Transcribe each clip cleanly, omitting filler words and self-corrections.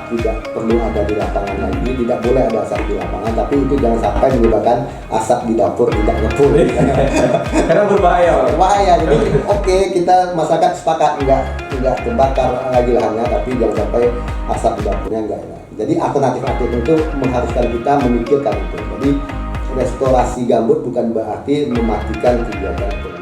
tidak perlu ada di lapangan lagi, tidak boleh ada asap di lapangan, tapi itu jangan sampai menyebabkan asap di dapur tidak ngepul. Karena berbahaya. Bahaya. Jadi oke, kita masyarakat sepakat nggak terbakar lagi lahannya, tapi jangan sampai asap di dapurnya enggak. Jadi alternatif itu mengharuskan kita memikirkan itu. Jadi restorasi gambut bukan berarti mematikan kegiatan ekonomi.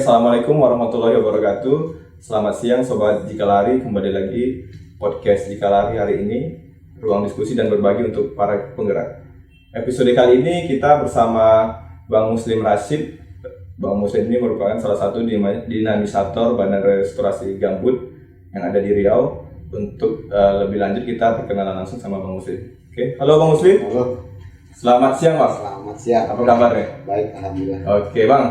Assalamualaikum warahmatullahi wabarakatuh. Selamat siang Sobat Jika Lari, kembali lagi podcast Jika Lari hari ini, ruang diskusi dan berbagi untuk para penggerak. Episode kali ini kita bersama Bang Muslim Rashid. Bang Muslim ini merupakan salah satu dinamisator Badan Restorasi Gambut yang ada di Riau. Untuk lebih lanjut kita perkenalan langsung sama Bang Muslim. Oke, halo Bang Muslim. Halo. Selamat siang Mas. Selamat siang. Apa kabarnya? Baik, alhamdulillah. Oke Bang,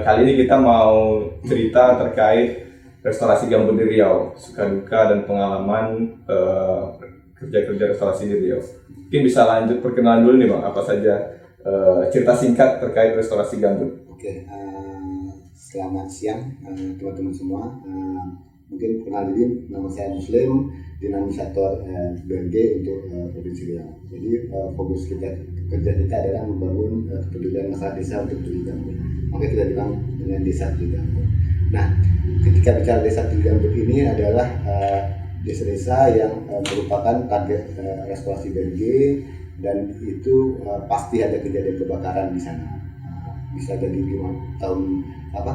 kali ini kita mau cerita terkait restorasi gambut di Riau, suka duka dan pengalaman kerja-kerja restorasi di Riau. Mungkin bisa lanjut perkenalan dulu nih Bang, apa saja cerita singkat terkait restorasi gambut. Oke, selamat siang teman-teman semua. Mungkin kenal diri, nama saya Muslim, dinamisator BNG untuk Provinsi Riau. Jadi fokus kerja kita adalah membangun kepedulian masyarakat desa untuk peduli gambut. Makanya kita bilang dengan desa peduli gambut. Nah, ketika bicara desa peduli gambut ini adalah desa-desa yang merupakan target restorasi BNG, dan itu pasti ada kejadian kebakaran di sana. Bisa jadi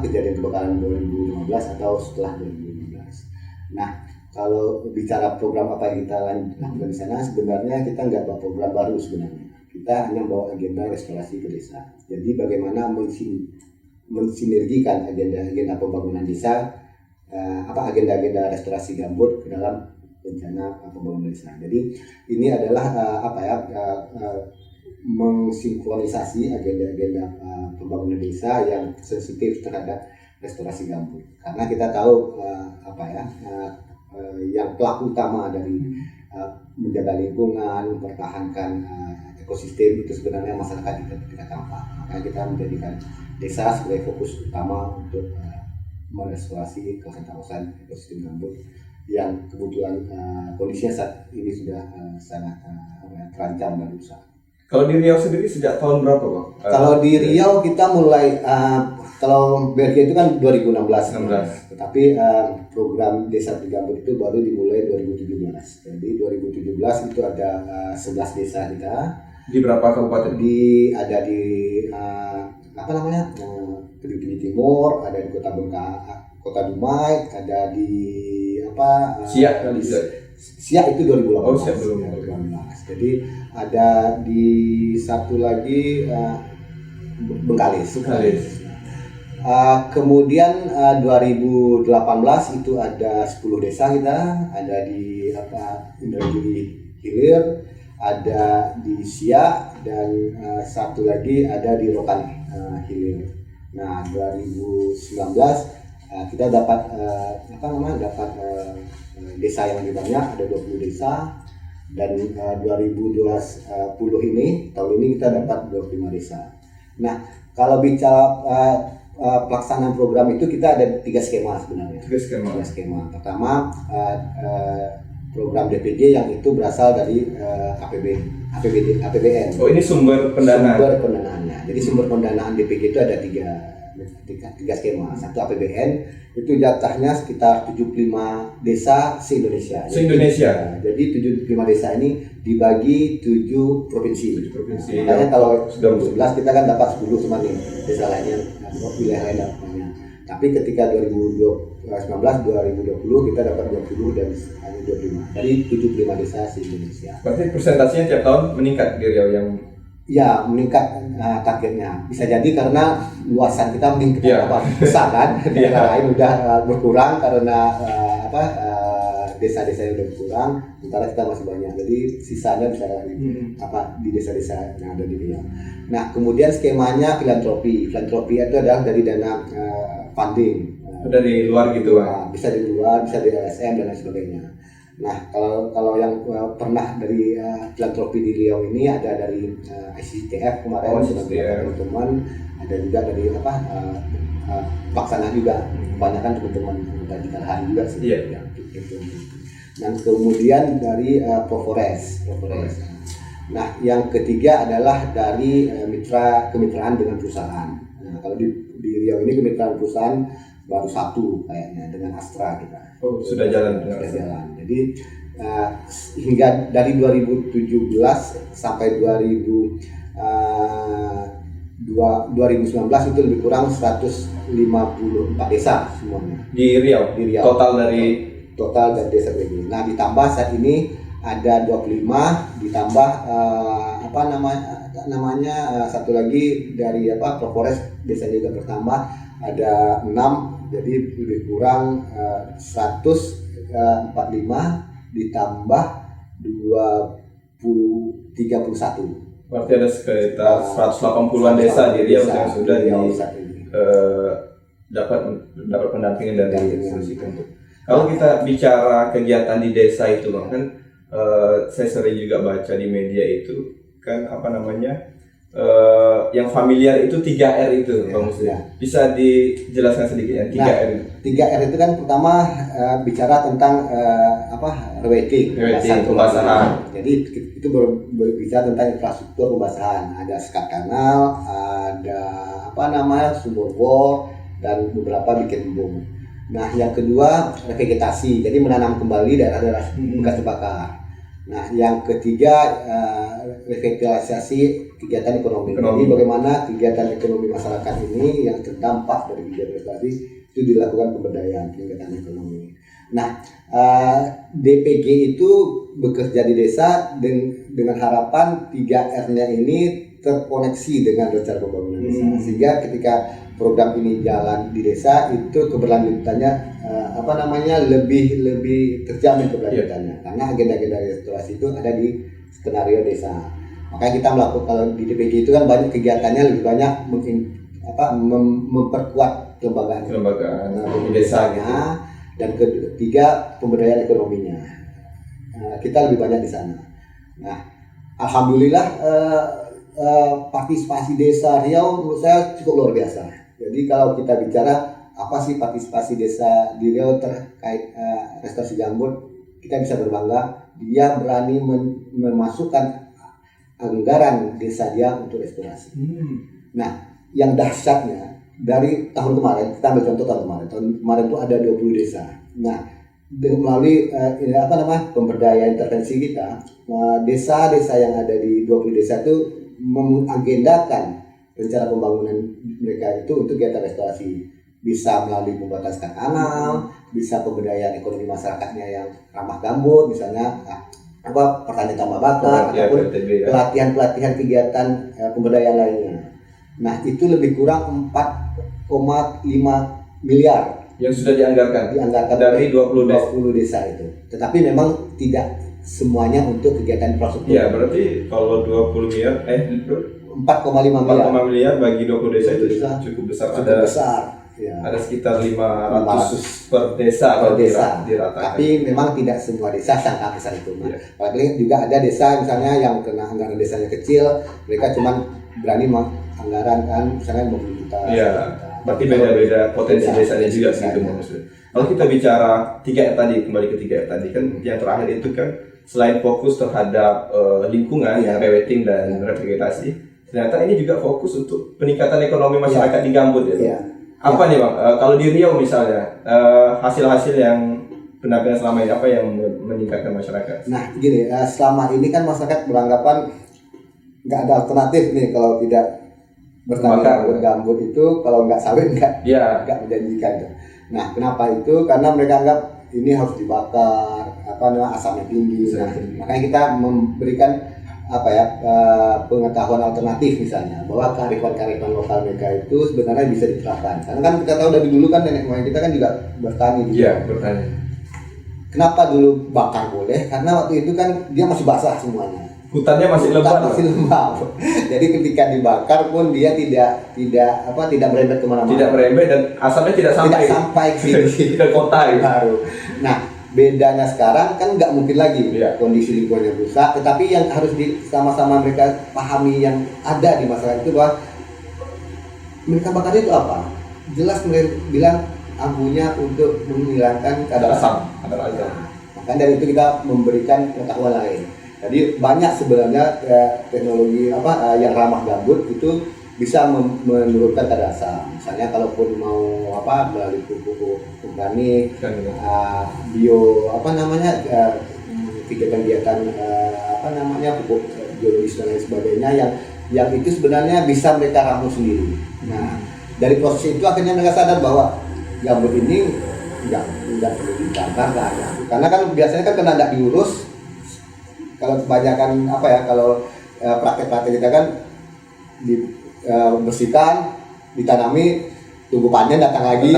kejadian kebakaran 2015 atau setelah 2015. Nah, kalau bicara program apa yang kita lakukan di sana, sebenarnya kita nggak bawa program baru sebenarnya. Kita hanya bawa agenda restorasi ke desa. Jadi bagaimana mensinergikan agenda pembangunan desa, agenda restorasi gambut ke dalam rencana pembangunan desa. Jadi ini adalah mensinkronisasi agenda pembangunan desa yang sensitif terhadap restorasi gambut. Karena kita tahu yang pelaku utama dari menjaga lingkungan, mempertahankan ekosistem itu sebenarnya masyarakat kita tampak. Makanya kita menjadikan desa sebagai fokus utama untuk merestorasi kawasan ekosistem gambut yang kebetulan kondisinya saat ini sudah sangat terancam dan rusak. Kalau di Riau sendiri sejak tahun berapa Bang? Kalau di Riau kita mulai, kalau BRG itu kan 2016. Tetapi program Desa Peduli Gambut itu baru dimulai 2017. Jadi 2017 itu ada 11 desa kita. Di berapa kabupaten? Ada di Kediri Timur, ada di Kota Dumai, ada di Siak kali Siak itu 2018. Oh, Siak belum. 2018. Jadi ada di satu lagi Bengkalis. Kemudian 2018 itu ada 10 desa kita, ada di Indragiri Hilir, ada di Siak, dan satu lagi ada di Rokan Hilir. Nah, 2019 kita dapat desa yang lebih banyak, ada 20 desa, dan 2020 ini tahun ini kita dapat 25 desa. Nah, kalau bicara pelaksanaan program itu kita ada 3 skema sebenarnya. 3 skema. Pertama program DPJ yang itu berasal dari APBN. Oh, ini sumber pendanaan. Sumber pendanaannya. Jadi sumber pendanaan DPJ itu ada tiga skema. Satu APBN itu jatahnya sekitar 75 desa se-Indonesia. Jadi 75 desa ini dibagi 7 provinsi. Makanya kalau 2011 kita kan dapat 10 cuma nih desa lainnya, wilayah lain dapatnya. Tapi ketika 2019 2020 kita dapat 20 dan hanya 25. Jadi 75 desa se-Indonesia. Berarti persentasenya tiap tahun meningkat di Riau yang meningkat targetnya. Bisa jadi karena luasan kita meningkat besar kan. Daerah lain udah berkurang karena desa-desa yang udah berkurang, sementara kita masih banyak. Jadi sisanya bisa di desa-desa yang ada di Riau. Nah, kemudian skemanya filantropi. Filantropi itu adalah dari dana funding. Dari luar gitu, Bisa dari luar, bisa dari LSM dan lain sebagainya. Nah, kalau yang pernah dari filantropi di Riau ini ada dari ICTF kemarin sudah teman-teman, ada juga dari pelaksana juga, kebanyakan teman-teman anggota Jikalahan juga sih. Iya. Gitu. Dan kemudian dari Profores. Nah, yang ketiga adalah dari kemitraan dengan perusahaan. Nah, kalau di Riau ini kemitraan perusahaan baru satu kayaknya dengan Astra kita. Oh, sudah jalan. Jadi hingga dari 2017 sampai 2019 itu lebih kurang 154 desa semuanya. Di Riau. Total dari desa BG. Nah, ditambah saat ini ada 25, ditambah satu lagi dari Profores desa juga bertambah ada 6, jadi lebih kurang 145 ditambah 31. Berarti ada sekitar 180-an desa di Riau yang sudah dapat pendampingan dari institusi untuk. Kalau kita bicara kegiatan di desa itu Bang, kan saya sering juga baca di media itu kan yang familiar itu 3R itu Bang Muslim. Bisa dijelaskan sedikit ya 3R itu? 3R itu kan pertama bicara tentang pembasahan. Jadi itu berbicara tentang infrastruktur pembasahan. Ada sekat kanal, ada sumur bor, dan beberapa bikin bom. Nah, yang kedua revegetasi, jadi menanam kembali daerah-daerah bekas terbakar. Nah, yang ketiga revitalisasi kegiatan ekonomi. Jadi bagaimana kegiatan ekonomi masyarakat ini yang terdampak dari kegiatan revitalisasi itu dilakukan pemberdayaan peningkatan ekonomi. Nah, DPG itu bekerja di desa dengan harapan 3R-nya ini terkoneksi dengan rencana pembangunan desa, sehingga ketika program ini jalan di desa itu keberlanjutannya lebih terjamin keberlanjutannya, karena agenda-agenda restorasi itu ada di skenario desa. Makanya kita melakukan, kalau di DPG itu kan banyak kegiatannya, lebih banyak memperkuat kelembagaan desanya, dan ketiga pemberdayaan ekonominya. Kita lebih banyak di sana. Nah, alhamdulillah partisipasi desa Riau menurut saya cukup luar biasa. Jadi kalau kita bicara apa sih partisipasi desa di Riau terkait restorasi gambut, kita bisa berbangga dia berani memasukkan anggaran desa dia untuk restorasi. Nah, yang dahsyatnya dari tahun kemarin, kita ambil contoh tahun kemarin itu ada 20 desa. Nah, melalui pemberdayaan intervensi kita, desa-desa yang ada di 20 desa itu mengagendakan rencana pembangunan mereka itu untuk kegiatan restorasi, bisa melalui pembuatan sekat kanal, bisa pemberdayaan ekonomi masyarakatnya yang ramah gambut, misalnya pertanian tambah bakar, ataupun pelatihan kegiatan pemberdayaan lainnya. Nah, itu lebih kurang 4,5 miliar yang sudah dianggarkan dari 20 desa itu. Tetapi memang tidak semuanya untuk kegiatan infrastruktur. Ya, berarti kalau 20 miliar 4,5 miliar bagi 20 desa itu cukup besar. Ya. Ada sekitar 500 per desa diratakan. Tapi memang tidak semua desa sangat besar itu. Ya. Apalagi juga ada desa misalnya yang kena anggaran desanya kecil, mereka cuma berani anggaran kan misalnya 50 juta. Iya. Berarti beda-beda potensi desanya juga gitu maksudnya. Kalau kita bicara 3R tadi, kembali ke 3R tadi kan yang terakhir itu kan selain fokus terhadap lingkungan, reweting dan revegetasi, ternyata ini juga fokus untuk peningkatan ekonomi masyarakat di gambut ya. Apa nih Bang? Kalau di Riau misalnya hasil-hasil yang pendampingan selama ini apa yang meningkatkan masyarakat? Nah, gini, selama ini kan masyarakat beranggapan nggak ada alternatif nih kalau tidak bertani gambut itu, kalau nggak sawit nggak menjanjikan. Nah, kenapa itu? Karena mereka anggap ini harus dibakar, asamnya tinggi. Nah, makanya kita memberikan pengetahuan alternatif misalnya, bahwa kearifan lokal mereka itu sebenarnya bisa diterapkan. Karena kan kita tahu dari dulu kan nenek moyang kita kan juga bertani. Iya, bertani. Kenapa dulu bakar boleh? Karena waktu itu kan dia masih basah semuanya. Hutannya masih lembab. Jadi ketika dibakar pun dia tidak merembet kemana-mana. Tidak merembet dan asapnya tidak sampai ke sini. ke kota gitu. Baru. Nah, bedanya sekarang kan nggak mungkin lagi Iya. kondisi lingkungannya rusak, tetapi yang harus sama-sama mereka pahami yang ada di masyarakat itu bahwa mereka bakarnya itu apa? Jelas mereka bilang abunya untuk menghilangkan kadar asam. Kadar asam. Maka dari itu kita memberikan pengetahuan lain. Jadi banyak sebenarnya teknologi yang ramah gambut itu bisa menurunkan kadar asam. Misalnya kalaupun mau melalui pupuk organik, bio kegiatan-kegiatan pupuk biologis dan lain sebagainya yang itu sebenarnya bisa mereka ramu sendiri. Nah, dari proses itu akhirnya mereka sadar bahwa gambut ini nggak perlu dibakar lah ya. Karena kan biasanya kan kena tidak diurus. Kalau kebanyakan praktek-praktek kita kan dibersihkan, ditanami, tunggu panen datang lagi.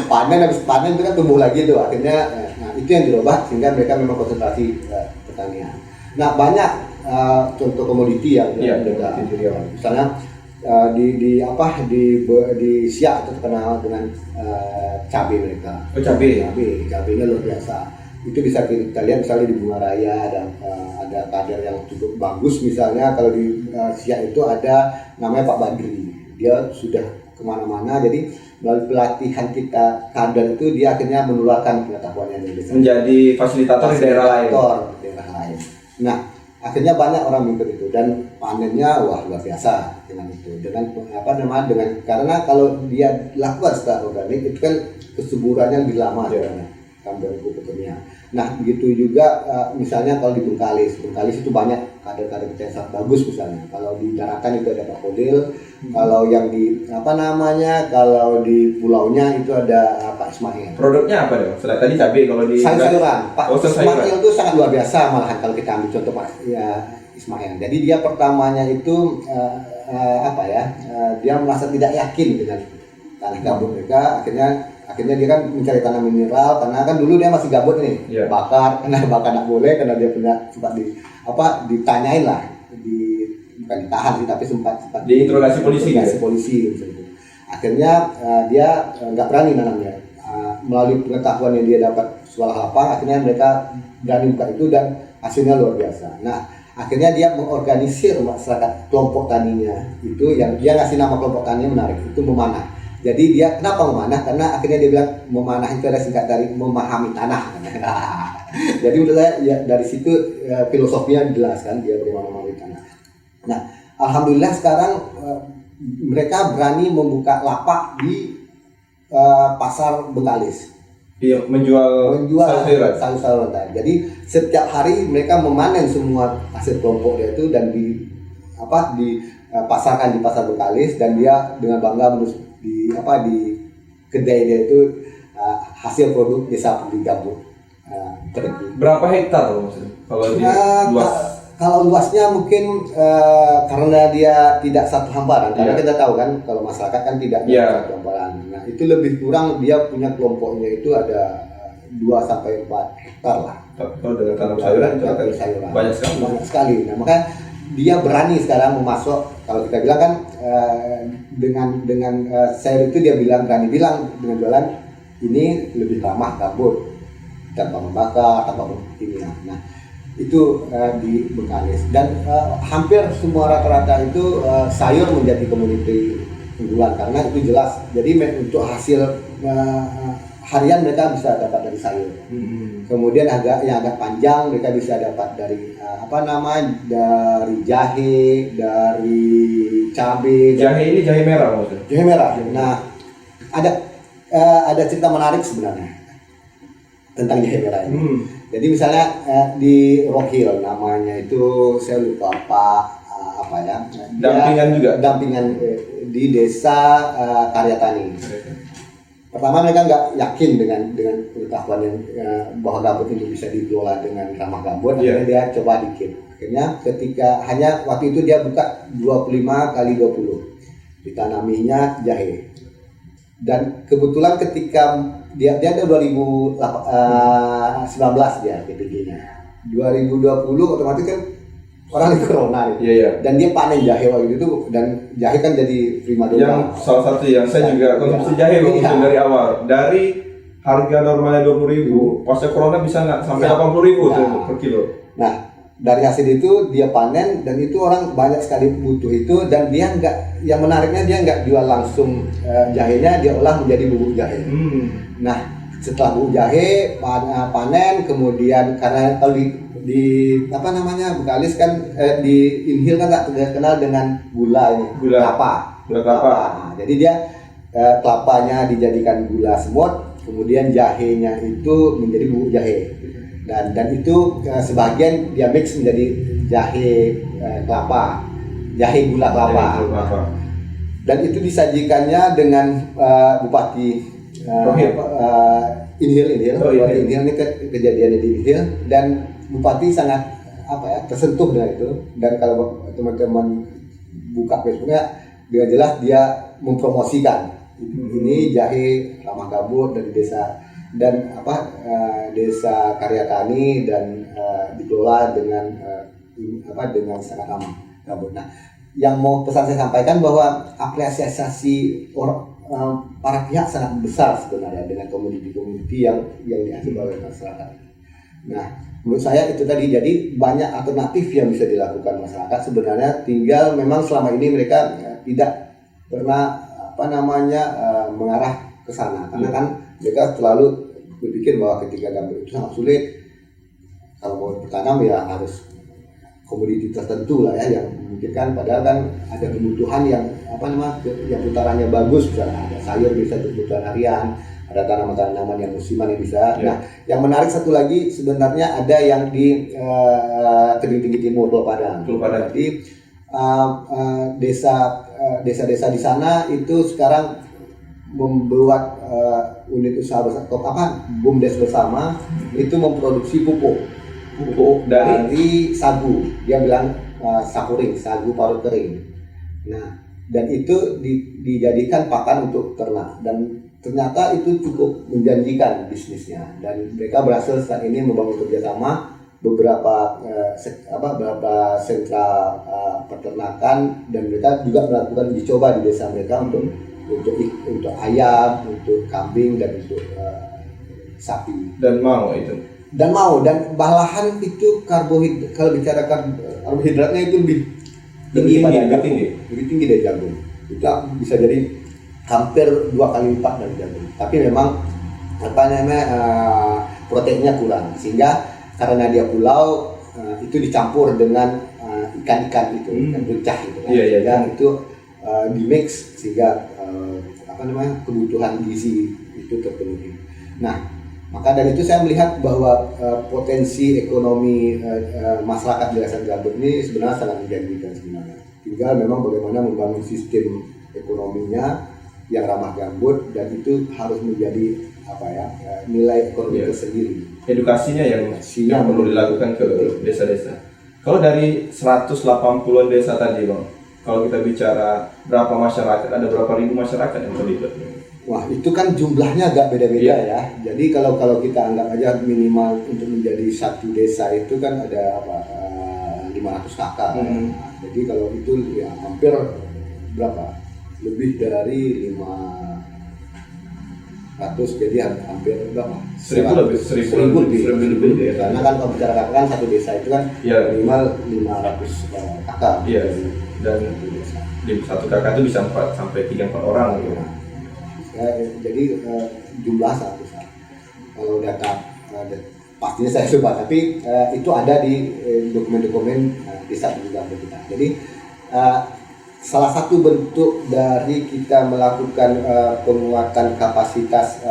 Panen habis panen itu kan tumbuh lagi tuh. Akhirnya itu yang dirubah sehingga mereka memang konsentrasi pertanian. Nah, banyak contoh komoditi yang misalnya di Siak itu terkenal dengan cabai mereka. Cabainya luar biasa. Itu bisa kita lihat misalnya di Bunga Raya ada kader yang cukup bagus, misalnya kalau di Siak itu ada namanya Pak Badri. Dia sudah kemana-mana, jadi melalui pelatihan kita kader itu dia akhirnya menularkan pengetahuannya menjadi fasilitator di daerah lain. Nah, akhirnya banyak orang mengikut itu dan panennya luar biasa dengan itu, dengan karena kalau dia lakukan secara organik itu kan kesuburannya lebih lama dari pupuknya. Nah, begitu juga misalnya kalau di Bengkalis itu banyak kader-kader kita yang sangat bagus misalnya. Kalau di daratan itu ada Pak Kodil, kalau yang di kalau di pulaunya itu ada Pak Ismail. Produknya apa dong? Tadi cabai, kalau di sayuran. Pak Ismail itu sangat luar biasa malahan kalau kita ambil contoh Pak Ismail. Jadi dia pertamanya itu dia merasa tidak yakin dengan tanah gambut mereka, akhirnya dia kan mencari tanah mineral karena kan dulu dia masih gabut nih, bakar nggak boleh karena dia punya sempat ditanyain lah, bukan ditahan sih tapi sempat diinterogasi polisi gitu. Akhirnya dia nggak berani nanamnya, melalui pengetahuan yang dia dapat soal lapang akhirnya mereka berani buka itu dan hasilnya luar biasa. Nah, akhirnya dia mengorganisir masyarakat kelompok taninya itu, yang dia ngasih nama kelompok taninya menarik, itu memanah. Jadi dia kenapa memanah? Karena akhirnya dia bilang memanah itu ada singkat dari memahami tanah. Jadi menurut saya ya, dari situ filosofinya dijelaskan dia bagaimana memahami tanah. Nah, alhamdulillah sekarang mereka berani membuka lapak di pasar Bengkalis. Iya, menjual sayur-sayuran. Jadi setiap hari mereka memanen semua hasil kelompoknya itu dan dipasarkan di pasar Bengkalis, dan dia dengan bangga di kedai dia itu hasil produk desa Peduli Gambut. Berapa hektar maksudnya? Kalau luas? Kalau luasnya mungkin karena dia tidak satu hamparan, karena kita tahu kan kalau masyarakat kan tidak satu hamparan. Nah, itu lebih kurang dia punya kelompoknya itu ada 2-4 hektar lah. Kalau dengan tanam sayuran banyak sekali. Nah, maka dia berani sekarang memasok. Kalau kita bilang kan dengan sayur itu dia berani bilang dengan jualan ini lebih ramah gambut, tanpa membakar, tanpa kimia. Nah, itu di Bengkalis, dan hampir semua rata-rata itu sayur menjadi komoditi unggulan karena itu jelas. Jadi untuk hasil harian mereka bisa dapat dari sayur. Kemudian yang agak panjang mereka bisa dapat dari dari jahe, dari cabai. Jahe ini jahe merah maksudnya? Jahe merah. Nah, ada cerita menarik sebenarnya tentang jahe merah ini. Jadi misalnya di Rock Hill namanya itu saya lupa dampingan di desa Karyatani. Pertama mereka nggak yakin dengan pengetahuan yang bahwa gambut ini bisa dikelola dengan ramah gambut. Akhirnya dia coba dikit. Akhirnya ketika waktu itu dia buka 25x20 ditanaminya jahe. Dan kebetulan ketika dia ada 2019 dia PPG-nya. 2020 otomatis kan orang di corona gitu. Dan dia panen jahe waktu itu, dan jahe kan jadi primadona. Yang salah satu yang saya juga konsumsi jahe dari awal. Dari harga normalnya 20.000, pasca corona bisa nggak sampai Ya. 80.000 tuh Ya. per kilo. Nah, dari hasil itu dia panen dan itu orang banyak sekali butuh itu, dan dia nggak, yang menariknya dia nggak jual langsung jahenya, dia olah menjadi bubuk jahe. Nah, setelah bubuk jahe panen, kemudian karena kalau di apa namanya Bekalis kan di Inhil kan tak terkenal dengan gula ini, Gula kelapa. Nah, jadi dia kelapanya dijadikan gula semut, kemudian jahenya itu menjadi bubuk jahe, dan itu sebagian dia mix menjadi jahe kelapa, jahe gula kelapa. Dan itu disajikannya dengan Bupati Inhil. Bupati Inhil ini kejadiannya di Inhil, dan Bupati sangat tersentuh dengan itu. Dan kalau teman-teman buka Facebooknya, dia jelas dia mempromosikan ini jahe ramah gambut dari desa, dan desa Karya Tani, dan dikelola dengan dengan sangat ramah gambut. Nah, yang mau pesan saya sampaikan bahwa apresiasi para pihak sangat besar sebenarnya dengan komoditi yang dihasilkan oleh masyarakat. Nah, menurut saya itu tadi, jadi banyak alternatif yang bisa dilakukan masyarakat sebenarnya, tinggal memang selama ini mereka tidak pernah mengarah ke sana, karena kan mereka selalu berpikir bahwa ketika gambut itu sangat sulit, kalau mau bertanam ya harus komoditi tertentu lah ya yang memungkinkan, padahal kan ada kebutuhan yang yang putarannya bagus, misalnya ada sayur bisa untuk kebutuhan harian, ada tanaman-tanaman yang musiman yang bisa. Nah, yang menarik satu lagi sebenarnya ada yang di Tebing Tinggi Timur, Pulau Padang. Jadi desa-desa di sana itu sekarang membuat unit usaha BUMDes bersama itu memproduksi pupuk dari sagu. Dia bilang sakuring, sagu parut kering. Nah, dan itu dijadikan pakan untuk ternak, dan ternyata itu cukup menjanjikan bisnisnya, dan mereka berhasil saat ini membangun kerjasama beberapa sentra peternakan, dan mereka juga melakukan uji coba di desa mereka untuk ayam, untuk kambing, dan untuk sapi. Dan malahan itu karbohidrat, kalau bicara karbohidratnya itu lebih tinggi dari jagung. Itu bisa jadi hampir 2 kali lipat dari jagung. Tapi memang proteinnya kurang, sehingga karena dia pulau itu dicampur dengan ikan-ikan itu, ikan becah itu, dan itu dimix sehingga kebutuhan gizi itu terpenuhi. Nah, maka dari itu saya melihat bahwa potensi ekonomi masyarakat di desa gambut ini sebenarnya sangat menjanjikan sebenarnya. Tinggal memang bagaimana membangun sistem ekonominya yang ramah gambut, dan itu harus menjadi nilai ekonomi tersendiri. Edukasinya yang perlu dilakukan ke desa-desa. Kalau dari 180-an desa tadi, Bang, kalau kita bicara berapa masyarakat, ada berapa ribu masyarakat yang terlibat? Wah, itu kan jumlahnya agak beda-beda ya. Jadi kalau kita anggap aja minimal untuk menjadi satu desa itu kan ada 500 kakak. Nah, jadi kalau itu ya hampir berapa? Lebih dari 500, jadi hampir berapa? 1000 lebih. Karena kan kalau bicara kakak kan satu desa itu kan minimal 500 kakak. Iya. Dan di satu kakak itu bisa 4 sampai 3-4 orang gitu. Jadi jumlah sangat besar. Kalau data pastinya saya lupa, tapi itu ada di dokumen-dokumen desa juga kita. Jadi salah satu bentuk dari kita melakukan penguatan kapasitas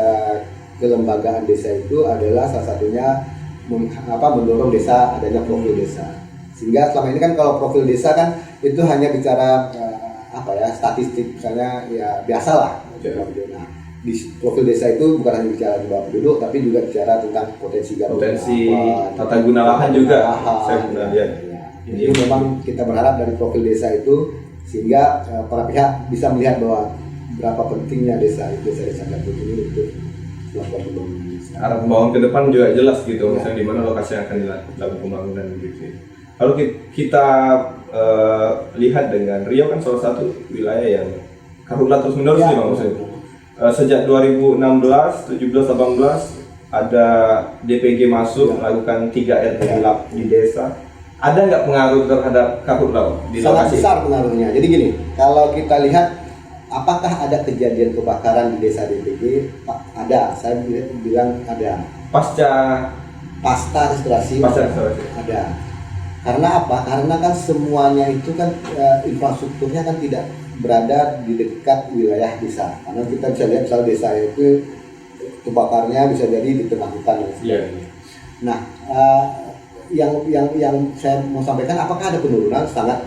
kelembagaan desa itu adalah salah satunya mendorong desa adanya profil desa. Sehingga selama ini kan kalau profil desa kan itu hanya bicara statistik, misalnya ya biasalah. Nah, di profil desa itu bukan hanya bicara jumlah penduduk, tapi juga bicara tentang potensi tata guna lahan juga. Saya pernah lihat. Ini memang kita berharap dari profil desa itu, sehingga para pihak bisa melihat bahwa berapa pentingnya desa gambut ini untuk melakukan pembangunan. Arah pembangunan ke depan juga jelas gitu, misalnya di mana lokasi yang akan dilakukan pembangunan gitu. Kalau kita lihat dengan Riau kan salah satu wilayah yang karhutlah terus menerus nih Bang Muslim. sejak 2016, 17, 18 ada DPG masuk melakukan 3 RT gelap di desa. Ada nggak pengaruh terhadap karhut laut di Sangat lokasi? besar pengaruhnya. Jadi gini, kalau kita lihat apakah ada kejadian kebakaran di desa DPG? Ada, saya bilang ada. Pasca Restorasi ada. Karena apa? Karena kan semuanya itu kan infrastrukturnya kan tidak berada di dekat wilayah desa. Karena kita bisa lihat misalnya desa itu kebakarnya bisa jadi di tengah hutan dan sebagainya. Nah, yang saya mau sampaikan, apakah ada penurunan? Sangat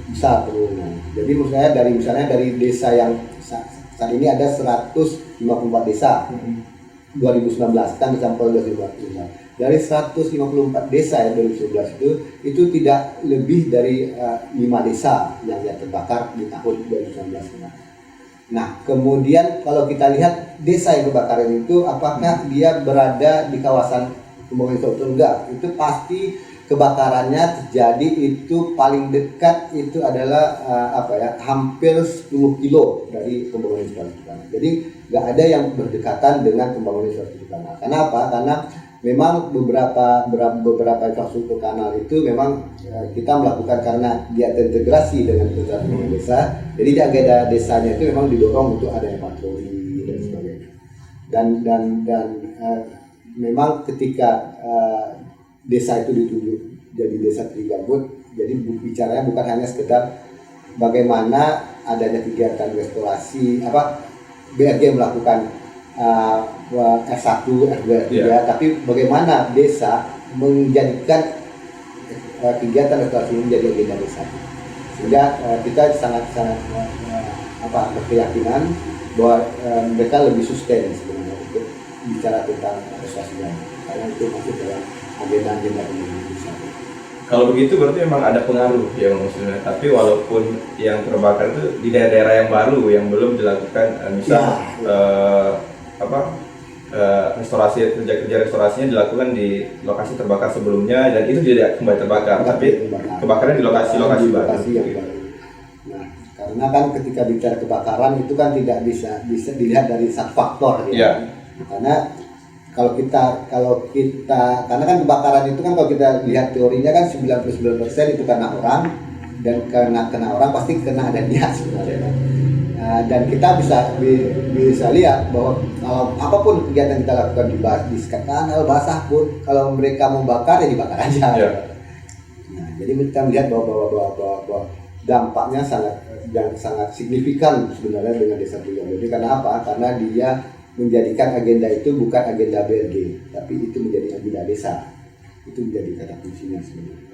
besar penurunan. Jadi misalnya dari desa yang saat ini ada 154 desa 2019 kan sampel 2019. Dari 154 desa yang 2011 itu tidak lebih dari 5 desa yang terbakar di tahun 2019. Nah, kemudian kalau kita lihat desa yang kebakaran itu, apakah dia berada di kawasan pembangunan infrastruktur? Enggak, itu pasti kebakarannya terjadi itu paling dekat itu adalah hampir 10 kilo dari pembangunan infrastruktur. Jadi nggak ada yang berdekatan dengan pembangunan infrastruktur kanal. Kenapa? Karena memang beberapa infrastruktur kanal itu memang kita melakukan karena dia terintegrasi dengan pembangunan desa. Jadi di agenda desanya itu memang didorong untuk adanya patroli dan sebagainya. Dan memang ketika desa itu ditunjuk jadi desa tergabut, jadi bicaranya bukan hanya sekedar bagaimana adanya kegiatan restorasi BRG melakukan F1, F2, F3, tapi bagaimana desa menjadikan kegiatan restorasi ini menjadi agenda desa. Sehingga kita sangat berkeyakinan bahwa mereka lebih sustain sebenarnya untuk bicara tentang restorasi lain, karena itu masuk dalam agenda Indonesia. Kalau begitu berarti memang ada pengaruh ya maksudnya. Tapi walaupun yang terbakar itu di daerah-daerah yang baru yang belum dilakukan kerja restorasinya dilakukan di lokasi terbakar sebelumnya dan itu tidak kembali terbakar, tapi kebakaran di lokasi baru. Nah, karena kan ketika bicara kebakaran itu kan tidak bisa dilihat dari satu faktor ya. Karena karena kan kebakaran itu kan kalau kita lihat teorinya kan 99% itu karena orang, dan kena orang pasti kena ada niat sebenarnya. Dan kita bisa lihat bahwa kalau apapun kegiatan kita lakukan di kanal basah pun, kalau mereka membakar ya dibakar aja. Nah, jadi kita melihat bahwa dampaknya sangat signifikan sebenarnya dengan desa Priok. Jadi karena apa? Karena dia menjadikan agenda itu bukan agenda BRG, tapi itu menjadi agenda desa. Itu menjadi kata kuncinya sebenarnya.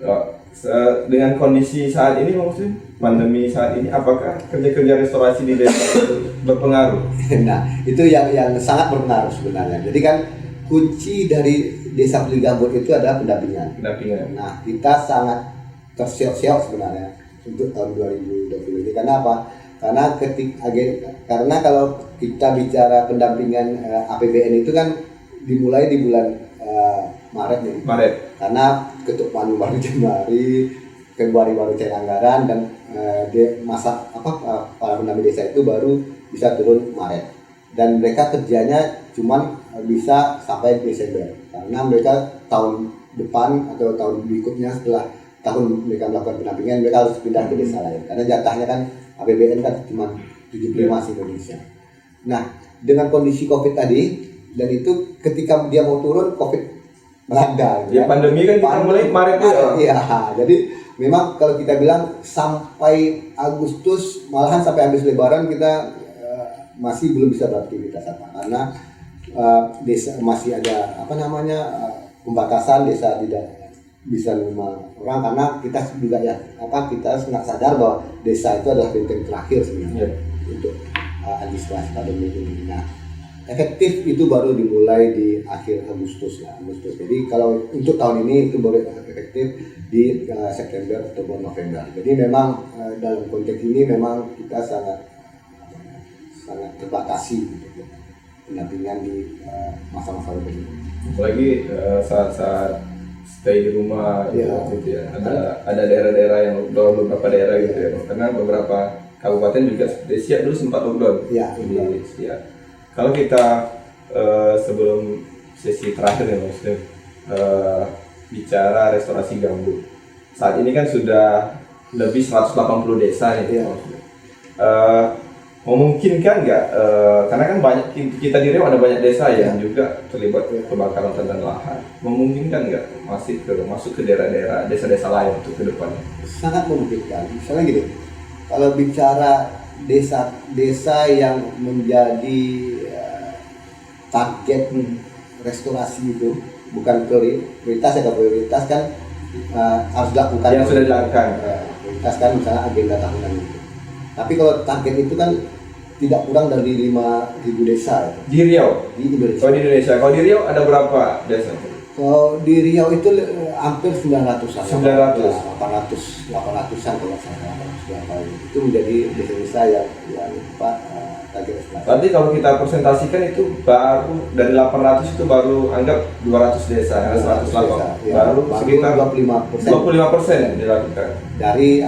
Dengan kondisi saat ini maksudnya pandemi saat ini, apakah kerja restorasi di desa itu berpengaruh? Nah, itu yang sangat berpengaruh sebenarnya. Jadi kan kunci dari desa Peligambut itu adalah pendampingan. Nah, kita sangat tersiok-siok sebenarnya untuk tahun 2020 ini. Karena apa? Karena kalau kita bicara pendampingan APBN itu kan dimulai di bulan Maret nih. Karena ketuk palu baru Januari, Februari baru cair anggaran, dan para pendamping desa itu baru bisa turun Maret. Dan mereka kerjanya cuman bisa sampai Desember. Karena mereka tahun depan atau tahun berikutnya setelah tahun mereka melakukan pendampingan, mereka harus pindah ke desa lain. Karena jatahnya kan APBN kan cuma 75 Indonesia. Nah, dengan kondisi COVID tadi, dan itu ketika dia mau turun, COVID melanda. Ya, pandemi kan kita mulai Maret ya. Iya, jadi memang kalau kita bilang sampai Agustus, malahan sampai habis Lebaran kita masih belum bisa beraktivitas karena desa masih ada pembatasan, desa tidak bisa 5 orang, karena kita juga kita nggak sadar bahwa desa itu adalah benteng terakhir sebenarnya untuk antisipasi pandemi ini. Nah, efektif itu baru dimulai di akhir Agustus. Jadi kalau untuk tahun ini itu baru efektif di September atau November. Jadi memang dalam konteks ini memang kita sangat terbatasi gitu, pendampingan di masa-masa ini. Apalagi saat stay di rumah gitu ya. Ada daerah-daerah yang lockdown, beberapa daerah gitu ya. Karena beberapa kabupaten juga seperti Siak dulu sempat lockdown. Iya. Di Siak. Kalau kita sebelum sesi terakhir ya Muslim, bicara restorasi gambut. Saat ini kan sudah lebih 180 desa nih. Iya. Memungkinkan nggak? Karena kan banyak, kita di Riau ada banyak desa yang juga terlibat kebakaran hutan dan lahan. Memungkinkan nggak masuk ke daerah-daerah desa-desa lain untuk ke depannya? Sangat memungkinkan. Misalnya gini, kalau bicara desa-desa yang menjadi target restorasi itu bukan prioritas ya, prioritas kan harus dilakukan. Yang sudah dilakukan. Prioritas kan misalnya agenda tahunan itu. Tapi kalau target itu kan tidak kurang dari 5.000 desa ya, Di Riau? di Indonesia. Kalau di Indonesia, kalau di Riau ada berapa desa? Kalau di Riau itu hampir 900-an. 900. 800-an kalau nggak salah. 800 itu menjadi desa-desa yang target restorasi. Berarti kalau kita presentasikan itu baru dari 800 itu baru anggap 200 desa, 100 lapang. Ya, Baru sekitar 25% dilakukan. dari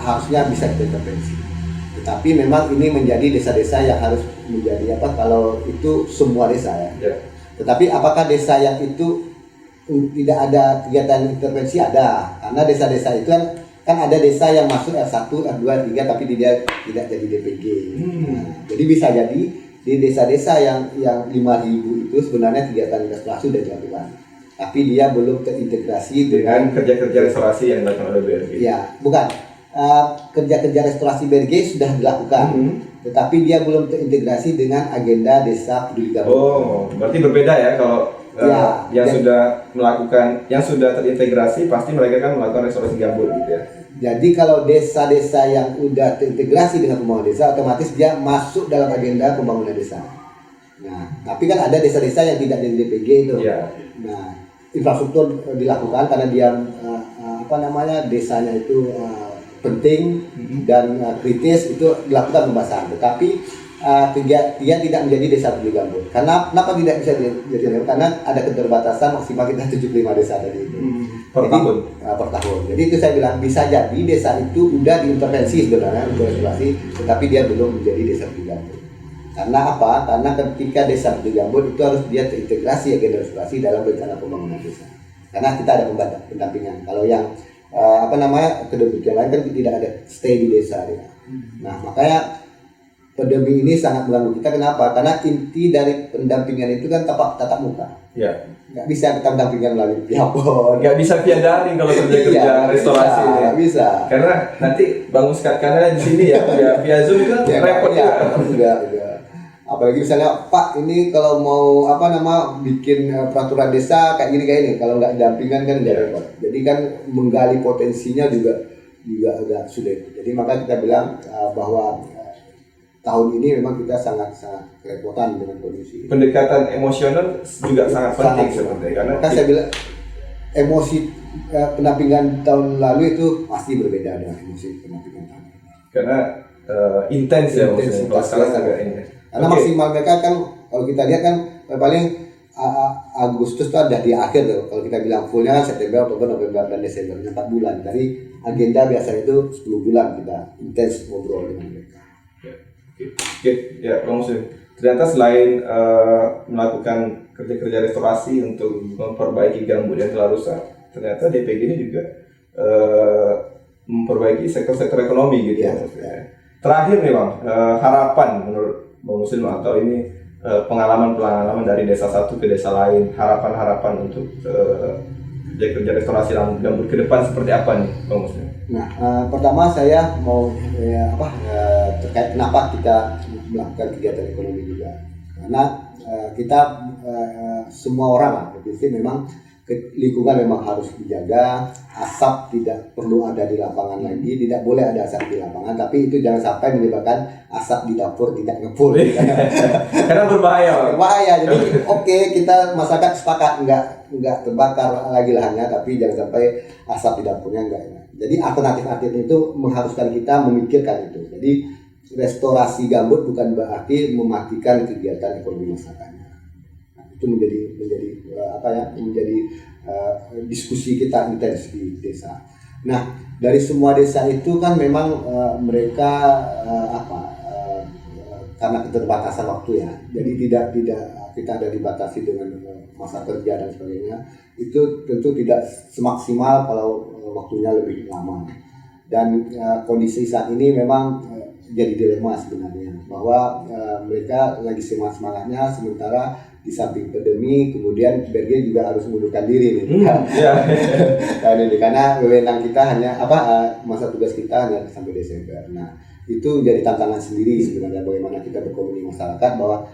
harusnya bisa diintervensi. Tetapi memang ini menjadi desa-desa yang harus menjadi kalau itu semua desa ya. Ya. Tetapi apakah desa yang itu tidak ada kegiatan intervensi? Ada, karena desa-desa itu kan ada desa yang masuk R1, R2, R3 tapi dia tidak jadi DPG. Nah, jadi bisa jadi di desa-desa yang 5.000 itu sebenarnya kegiatan restorasi sudah dilakukan, tapi dia belum terintegrasi Dengan kerja-kerja restorasi yang dilakukan oleh BRG. Ya, bukan. Kerja-kerja restorasi BRG sudah dilakukan, tetapi dia belum terintegrasi dengan agenda desa peduli gambut. Oh, berarti berbeda ya kalau sudah melakukan, yang sudah terintegrasi pasti mereka kan melakukan restorasi gambut gitu ya. Jadi kalau desa-desa yang sudah terintegrasi dengan pembangunan desa, otomatis dia masuk dalam agenda pembangunan desa. Nah, tapi kan ada desa-desa yang tidak jadi DPG itu. Ya. Nah, infrastruktur dilakukan karena dia desanya itu penting dan kritis, itu dilakukan pembahasan. Tetapi dia tidak menjadi desa peduli gambut. Kenapa tidak bisa jadi? Karena ada keterbatasan maksimal kita 75 desa tadi itu. Per tahun. Per tahun. Jadi itu saya bilang bisa jadi desa itu udah diintervensi sebenarnya untuk restorasi, tetapi dia belum menjadi desa peduli gambut. Karena apa? Karena ketika desa peduli gambut itu harus dia terintegrasi agenda restorasi dalam rencana pembangunan desa. Karena kita ada pendampingan. Kalau yang kedemikian lain kan tidak ada stay di desa ya. Nah, makanya pandemi ini sangat mengganggu kita. Kenapa? Karena inti dari pendampingan itu kan tatap muka. Ya. Nggak bisa kita mendampingan melalui piapon. Nggak bisa via daring kalau kerja restorasi. Nggak bisa. Karena nanti bangun karena di sini ya via Zoom itu kan repot ya. Juga. Apalagi misalnya Pak ini kalau mau bikin peraturan desa kayak gini kalau nggak dampingan kan nggak repot. Jadi kan menggali potensinya juga agak sulit. Jadi maka kita bilang bahwa tahun ini memang kita sangat kerepotan dengan kondisi. Pendekatan emosional juga sangat penting sebenarnya, karena maka saya bilang emosi pendampingan tahun lalu itu pasti berbeda dengan emosi pendampingan tahun ini. Karena intens ya maksudnya. Kalau sekarang agak intens. Karena maksimal mereka kan kalau kita lihat kan paling Agustus itu ada di akhir tuh. Kalau kita bilang fullnya September, Oktober, November, dan Desember 4 bulan. Dari agenda biasa itu 10 bulan kita intens ngobrol dengan mereka. Oke, ya Bang Muslim. Ternyata selain melakukan kerja-kerja restorasi untuk memperbaiki gambut yang telah rusak, ternyata DPG ini juga memperbaiki sektor-sektor ekonomi gitu ya. Terakhir nih Bang, harapan menurut Bang Muslim atau ini pengalaman dari desa satu ke desa lain, harapan untuk kerja restorasi gambut ke depan seperti apa nih Bang Muslim? Nah, pertama saya mau terkait kenapa kita melakukan kegiatan ekonomi juga, karena kita semua orang memang lingkungan memang harus dijaga, asap tidak perlu ada di lapangan lagi, tidak boleh ada asap di lapangan, tapi itu jangan sampai menyebabkan asap di dapur tidak ngepul. Karena berbahaya. Berbahaya. Jadi kita masyarakat sepakat nggak terbakar lagi lahannya, tapi jangan sampai asap di dapurnya enggak. Jadi alternatif itu mengharuskan kita memikirkan itu. Jadi restorasi gambut bukan berarti mematikan kegiatan ekonomi masyarakatnya. Itu menjadi diskusi kita intens di desa. Nah, dari semua desa itu kan memang mereka karena keterbatasan waktu ya, jadi tidak kita ada dibatasi dengan masa kerja dan sebagainya, itu tentu tidak semaksimal kalau waktunya lebih lama. Dan kondisi saat ini memang jadi dilema sebenarnya, bahwa mereka lagi semangat-semangatnya, sementara di samping pandemi kemudian BRG juga harus mengundurkan diri nih. Karena wewenang kita hanya masa tugas kita hanya sampai Desember. Nah, itu jadi tantangan sendiri sebenarnya, bagaimana kita berkomunikasi masyarakat bahwa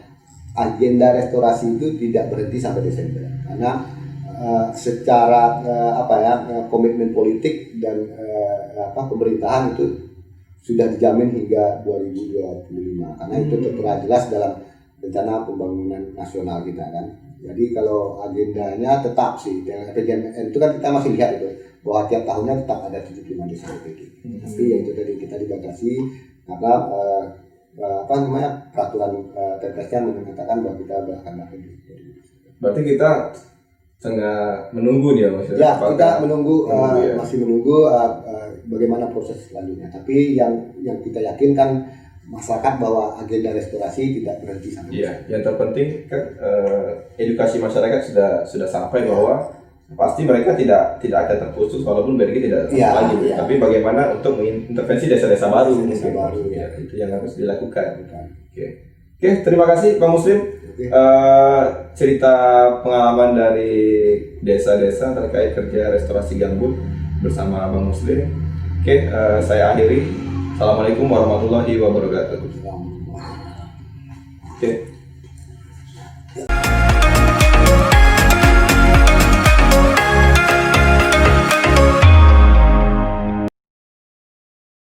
agenda restorasi itu tidak berhenti sampai Desember, karena secara komitmen politik dan pemerintahan itu sudah dijamin hingga 2025, karena itu tertera jelas dalam rencana pembangunan nasional kita kan. Jadi kalau agendanya tetap sih, dan RPJMN itu kan kita masih lihat itu bahwa tiap tahunnya tetap ada 75 desa OPD. Tapi ya itu tadi kita dibatasi karena peraturan TPS-nya mengatakan bahwa kita akan lahir. Berarti kita tengah menunggu nih ya Mas. Ya, kita menunggu masih menunggu bagaimana proses selanjutnya. Tapi yang kita yakinkan masyarakat bahwa agenda restorasi tidak berhenti sampai. Iya, yang terpenting kan edukasi masyarakat sudah sampai bahwa pasti mereka tidak akan terputus walaupun BRG tidak lagi. Iya. Tapi bagaimana untuk mengintervensi desa-desa baru mungkin. Baru, ya. Itu yang harus dilakukan. Oke, terima kasih Bang Muslim. Cerita pengalaman dari desa-desa terkait kerja restorasi gambut bersama Bang Muslim. Saya akhiri. Assalamualaikum warahmatullahi wabarakatuh. Iya. Oke.